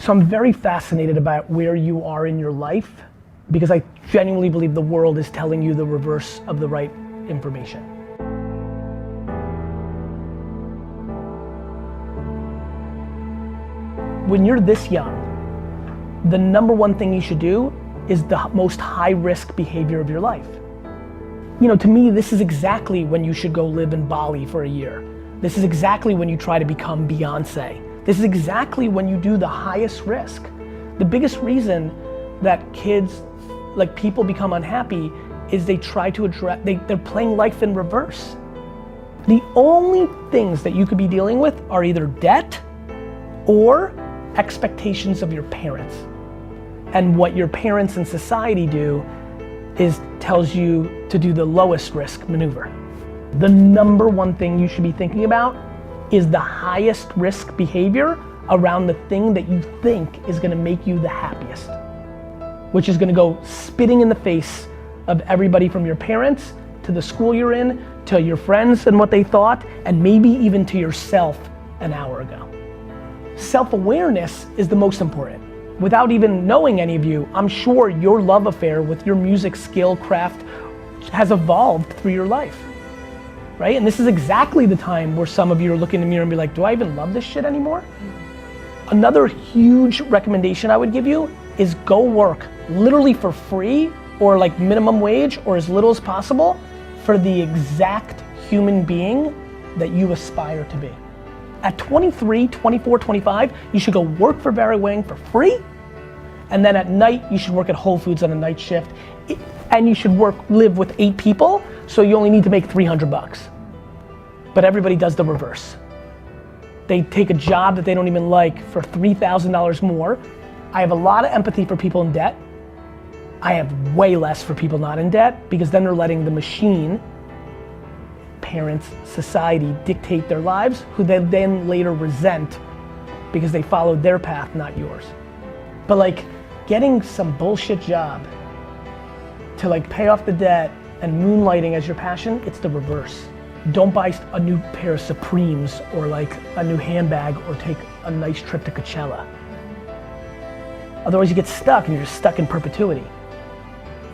So I'm very fascinated about where you are in your life because I genuinely believe the world is telling you the reverse of the right information. When you're this young, the number one thing you should do is the most high risk behavior of your life. You know, to me, this is exactly when you should go live in Bali for a year. This is exactly when you try to become Beyonce. This is exactly when you do the highest risk. The biggest reason that kids, like people become unhappy is they try to address, they're playing life in reverse. The only things that you could be dealing with are either debt or expectations of your parents. And what your parents and society do is tells you to do the lowest risk maneuver. The number one thing you should be thinking about is the highest risk behavior around the thing that you think is gonna make you the happiest, which is gonna go spitting in the face of everybody from your parents to the school you're in, to your friends and what they thought, and maybe even to yourself an hour ago. Self-awareness is the most important. Without even knowing any of you, I'm sure your love affair with your music skill, craft, has evolved through your life, right? And this is exactly the time where some of you are looking in the mirror and be like, do I even love this shit anymore? Another huge recommendation I would give you is go work literally for free or like minimum wage or as little as possible for the exact human being that you aspire to be. At 23, 24, 25, you should go work for Barry Wang for free, and then at night you should work at Whole Foods on a night shift, and you should live with 8 people, so you only need to make 300 bucks. But everybody does the reverse. They take a job that they don't even like for $3,000 more. I have a lot of empathy for people in debt. I have way less for people not in debt, because then they're letting the machine, parents, society dictate their lives, who they then later resent because they followed their path, not yours. But like getting some bullshit job to like pay off the debt and moonlighting as your passion, it's the reverse. Don't buy a new pair of Supremes or like a new handbag or take a nice trip to Coachella. Otherwise you get stuck and you're just stuck in perpetuity.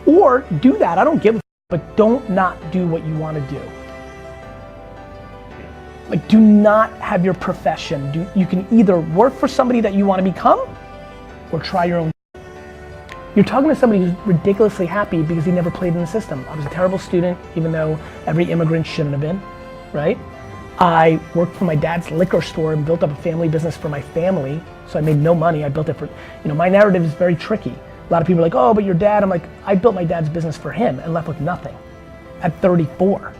Or do that, I don't give a f, but don't not do what you want to do. Like, do not have your profession. You can either work for somebody that you want to become or try your own. You're talking to somebody who's ridiculously happy because he never played in the system. I was a terrible student, even though every immigrant shouldn't have been, right? I worked for my dad's liquor store and built up a family business for my family, so I made no money. I built it for, you know, my narrative is very tricky. A lot of people are like, oh, but your dad, I'm like, I built my dad's business for him and left with nothing at 34.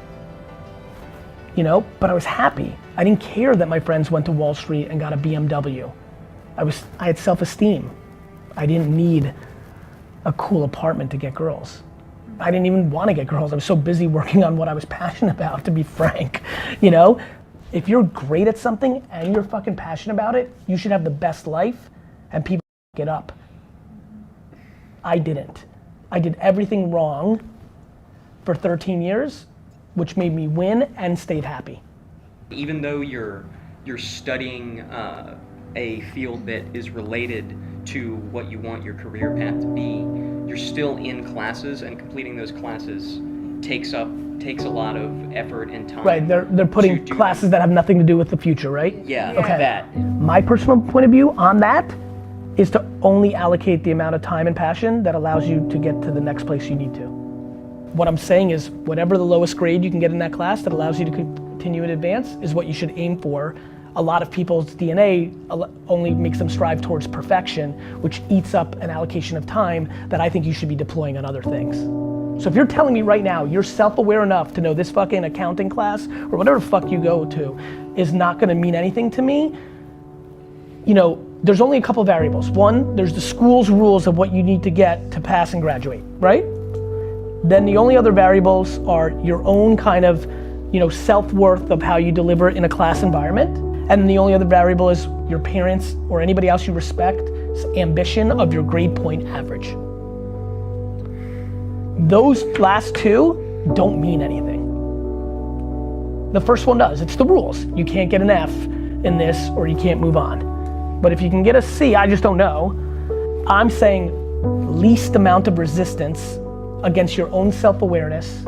You know, but I was happy. I didn't care that my friends went to Wall Street and got a BMW. I had self-esteem. I didn't need a cool apartment to get girls. I didn't even want to get girls. I was so busy working on what I was passionate about, to be frank. You know, if you're great at something and you're fucking passionate about it, you should have the best life, and people get up. I didn't. I did everything wrong for 13 years, which made me win and stayed happy. Even though you're studying a field that is related to what you want your career path to be, you're still in classes, and completing those classes takes a lot of effort and time. Right, they're putting classes that have nothing to do with the future, right? Yeah, okay. That. My personal point of view on that is to only allocate the amount of time and passion that allows you to get to the next place you need to. What I'm saying is, whatever the lowest grade you can get in that class that allows you to continue and advance is what you should aim for. A lot of people's DNA only makes them strive towards perfection, which eats up an allocation of time that I think you should be deploying on other things. So if you're telling me right now you're self-aware enough to know this fucking accounting class or whatever the fuck you go to is not gonna mean anything to me, you know, there's only a couple variables. One, there's the school's rules of what you need to get to pass and graduate, right? Then the only other variables are your own kind of, you know, self-worth of how you deliver in a class environment. And the only other variable is your parents or anybody else you respect's ambition of your grade point average. Those last two don't mean anything. The first one does, it's the rules. You can't get an F in this or you can't move on. But if you can get a C, I just don't know. I'm saying least amount of resistance against your own self-awareness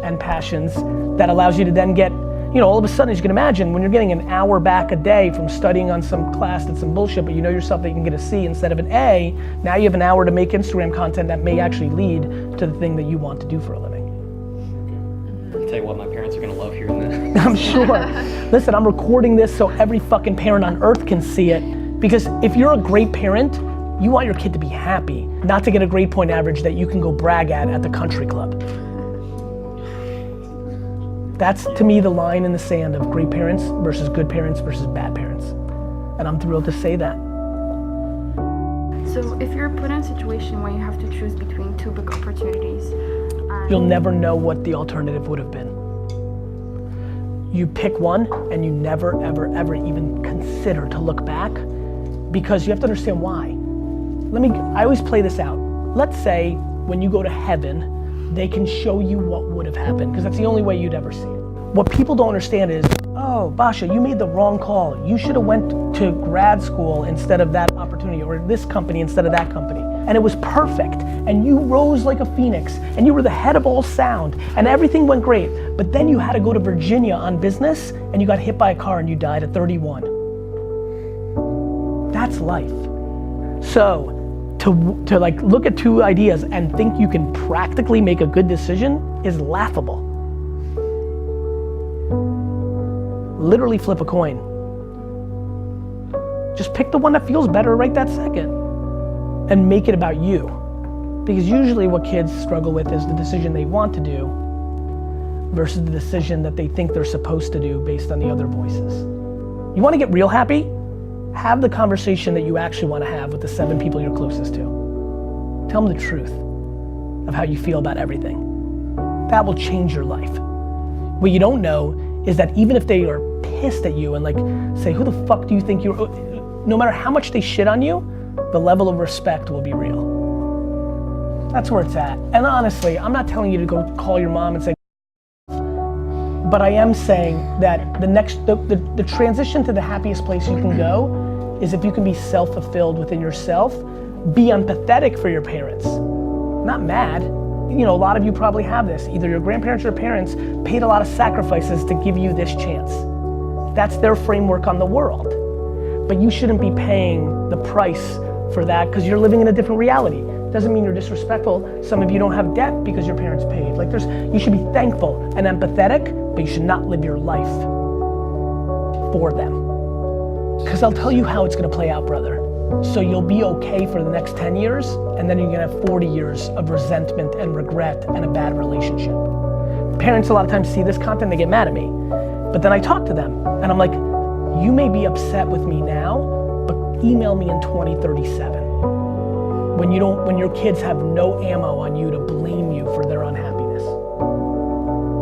and passions that allows you to then get, all of a sudden, as you can imagine, when you're getting an hour back a day from studying on some class that's some bullshit, but you know yourself that you can get a C instead of an A, now you have an hour to make Instagram content that may actually lead to the thing that you want to do for a living. I'll tell you what, my parents are gonna love hearing that. I'm sure. Listen, I'm recording this so every fucking parent on earth can see it, because if you're a great parent, you want your kid to be happy, not to get a grade point average that you can go brag at the country club. That's, to me, the line in the sand of great parents versus good parents versus bad parents. And I'm thrilled to say that. So if you're put in a situation where you have to choose between two big opportunities, you'll never know what the alternative would have been. You pick one and you never, ever, ever even consider to look back, because you have to understand why. I always play this out. Let's say when you go to heaven, they can show you what would have happened, because that's the only way you'd ever see it. What people don't understand is, oh, Basha, you made the wrong call. You should have went to grad school instead of that opportunity, or this company instead of that company. And it was perfect, and you rose like a phoenix, and you were the head of all sound, and everything went great. But then you had to go to Virginia on business, and you got hit by a car and you died at 31. That's life. So, to like look at two ideas and think you can practically make a good decision is laughable. Literally flip a coin. Just pick the one that feels better right that second and make it about you. Because usually what kids struggle with is the decision they want to do versus the decision that they think they're supposed to do based on the other voices. You want to get real happy? Have the conversation that you actually want to have with the 7 people you're closest to. Tell them the truth of how you feel about everything. That will change your life. What you don't know is that even if they are pissed at you and like say, who the fuck do you think you're, no matter how much they shit on you, the level of respect will be real. That's where it's at. And honestly, I'm not telling you to go call your mom and say, but I am saying that the transition to the happiest place you can go is if you can be self-fulfilled within yourself, be empathetic for your parents, not mad. A lot of you probably have this. Either your grandparents or parents paid a lot of sacrifices to give you this chance. That's their framework on the world. But you shouldn't be paying the price for that because you're living in a different reality. Doesn't mean you're disrespectful. Some of you don't have debt because your parents paid. You should be thankful and empathetic, but you should not live your life for them. Because I'll tell you how it's gonna play out, brother. So you'll be okay for the next 10 years, and then you're gonna have 40 years of resentment and regret and a bad relationship. Parents a lot of times see this content, they get mad at me. But then I talk to them, and I'm like, you may be upset with me now, but email me in 2037. When your kids have no ammo on you to blame you for their unhappiness.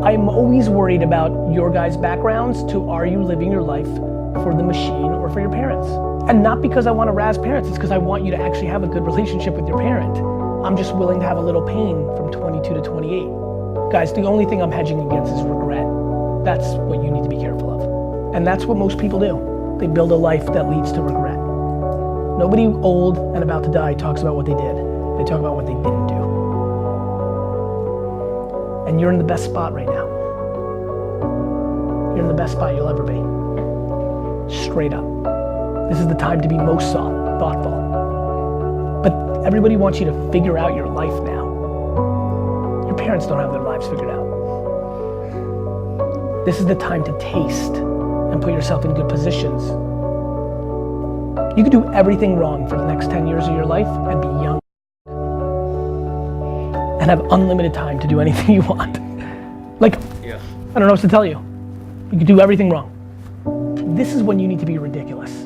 I'm always worried about your guys' backgrounds to, are you living your life for the machine or for your parents? And not because I want to razz parents, it's because I want you to actually have a good relationship with your parent. I'm just willing to have a little pain from 22 to 28. Guys, the only thing I'm hedging against is regret. That's what you need to be careful of. And that's what most people do. They build a life that leads to regret. Nobody old and about to die talks about what they did. They talk about what they didn't do. And you're in the best spot right now. You're in the best spot you'll ever be. Straight up. This is the time to be most thoughtful. But everybody wants you to figure out your life now. Your parents don't have their lives figured out. This is the time to taste and put yourself in good positions. You could do everything wrong for the next 10 years of your life and be young. And have unlimited time to do anything you want. I don't know what to tell you. You could do everything wrong. This is when you need to be ridiculous.